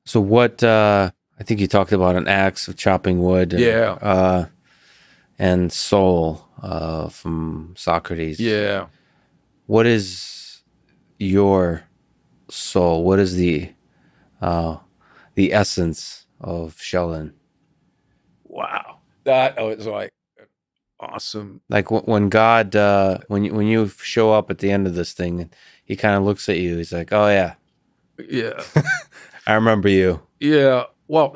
So what? I think you talked about an axe of chopping wood Yeah, and soul from Socrates. yeah. What is your soul? What is uh, the essence of Sheldon? Wow. That was like awesome. Like when God, when you show up at the end of this thing, he kind of looks at you. He's like, "Oh yeah, Yeah. I remember you." Yeah. Well,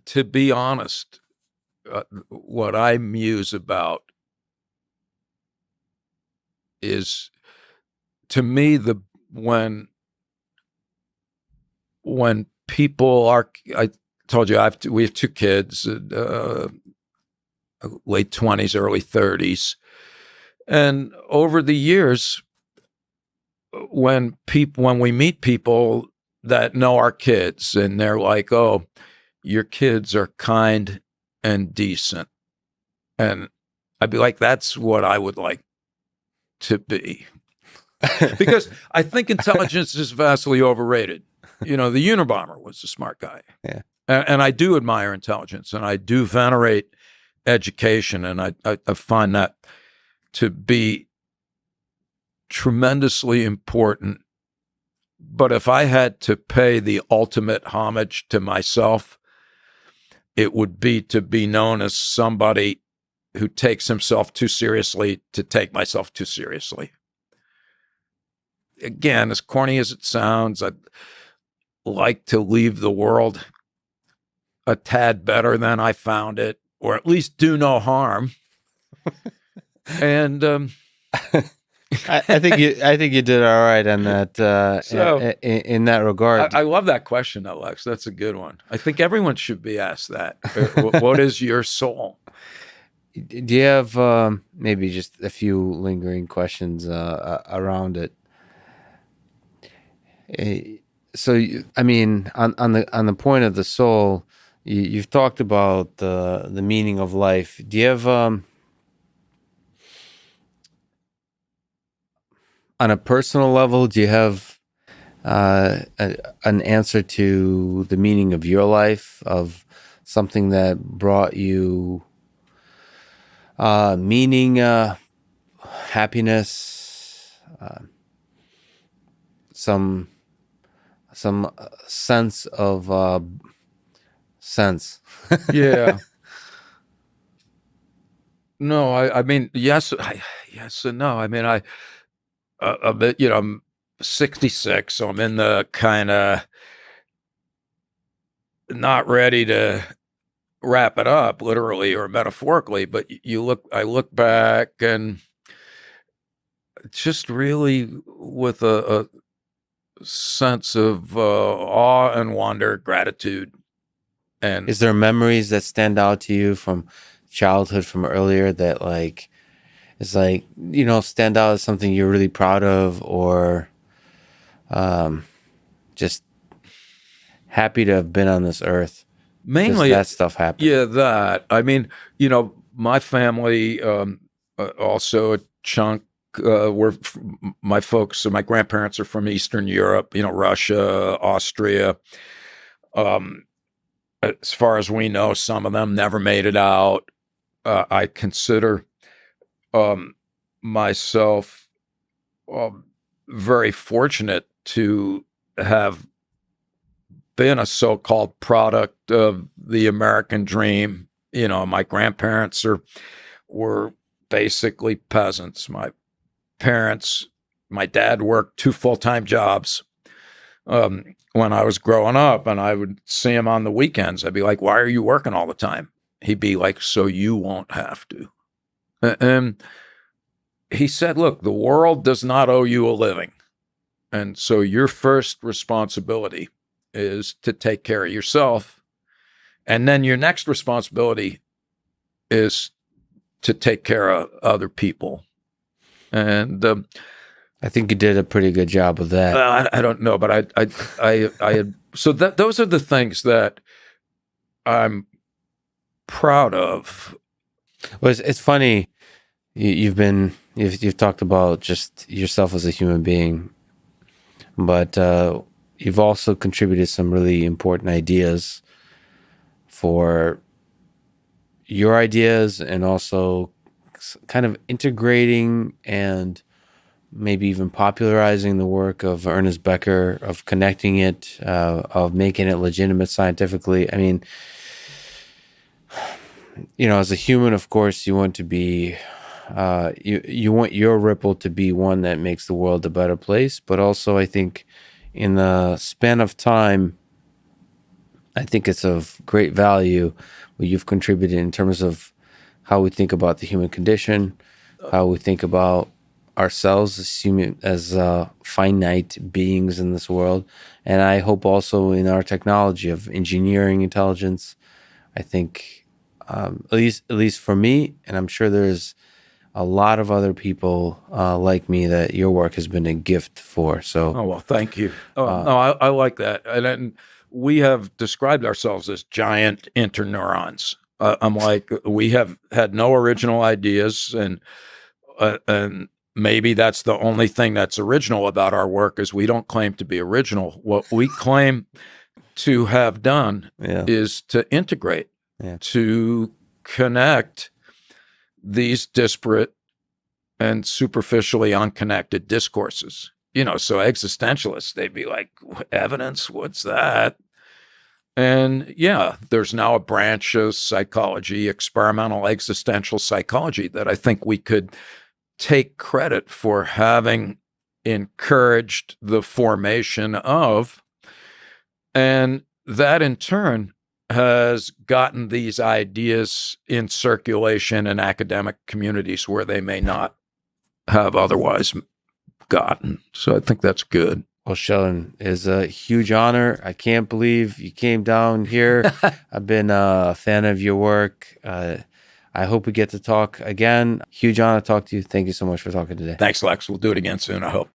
to be honest, what I muse about is, to me, the when people are, I told you we have two kids, late 20s, early 30s. And over the years, when we meet people that know our kids and they're like, "Oh, your kids are kind and decent." And I'd be like, "That's what I would like to be." Because I think intelligence is vastly overrated. The Unabomber was a smart guy. Yeah. And I do admire intelligence, and I do venerate education, and I find that to be tremendously important. But if I had to pay the ultimate homage to myself, it would be to be known as somebody who takes himself too seriously to take myself too seriously. Again, as corny as it sounds, I'd like to leave the world a tad better than I found it, or at least do no harm. And I think you did all right on that so in that regard. I love that question, Alex. That's a good one. I think everyone should be asked that. What is your soul? Do you have maybe just a few lingering questions around it? I mean, on the point of the soul, you've talked about the meaning of life. Do you have on a personal level? Do you have an answer to the meaning of your life, of something that brought you meaning, happiness, some sense of sense? Yeah. No, I mean, yes, yes and no. I mean, a bit, I'm 66, so I'm in the kind of not ready to wrap it up literally or metaphorically, but I look back and just really with a sense of awe and wonder, gratitude. And Is there memories that stand out to you from childhood, from earlier, that like is like stand out as something you're really proud of, or um, just happy to have been on this earth because mainly, that stuff happened? yeah, that. I mean, my family, also a chunk, my folks, so my grandparents are from Eastern Europe, Russia, Austria. Um, as far as we know, some of them never made it out. I consider um, myself um, very fortunate to have been a so-called product of the American dream. My grandparents were basically peasants. Parents, my dad worked two full-time jobs when I was growing up, and I would see him on the weekends. I'd be like, "Why are you working all the time?" He'd be like, "So you won't have to." And he said, "Look, the world does not owe you a living. And so your first responsibility is to take care of yourself. And then your next responsibility is to take care of other people." And I think you did a pretty good job of that. I don't know, but I had, so that those are the things that I'm proud of. Well, it's funny. You've talked about just yourself as a human being, but you've also contributed some really important ideas for your ideas, and also kind of integrating and maybe even popularizing the work of Ernest Becker, of connecting it, of making it legitimate scientifically. I mean, as a human, of course, you want to be, you want your ripple to be one that makes the world a better place. But also, I think in the span of time, I think it's of great value what you've contributed in terms of how we think about the human condition, how we think about ourselves as human, as finite beings in this world, and I hope also in our technology of engineering intelligence. I think, at least for me, and I'm sure there's a lot of other people like me that your work has been a gift for. So, Oh, well, thank you. No, I like that. And we have described ourselves as giant interneurons. I'm like, we have had no original ideas, and maybe that's the only thing that's original about our work is we don't claim to be original. What we claim to have done yeah, is to integrate, yeah, to connect these disparate and superficially unconnected discourses. So existentialists, they'd be like, evidence? What's that? And yeah, there's now a branch of psychology, experimental existential psychology, that I think we could take credit for having encouraged the formation of. And that in turn has gotten these ideas in circulation in academic communities where they may not have otherwise gotten. So I think that's good. well, Sheldon, is a huge honor. I can't believe you came down here. I've been a fan of your work. I hope we get to talk again. Huge honor to talk to you. Thank you so much for talking today. Thanks, Lex. We'll do it again soon, I hope.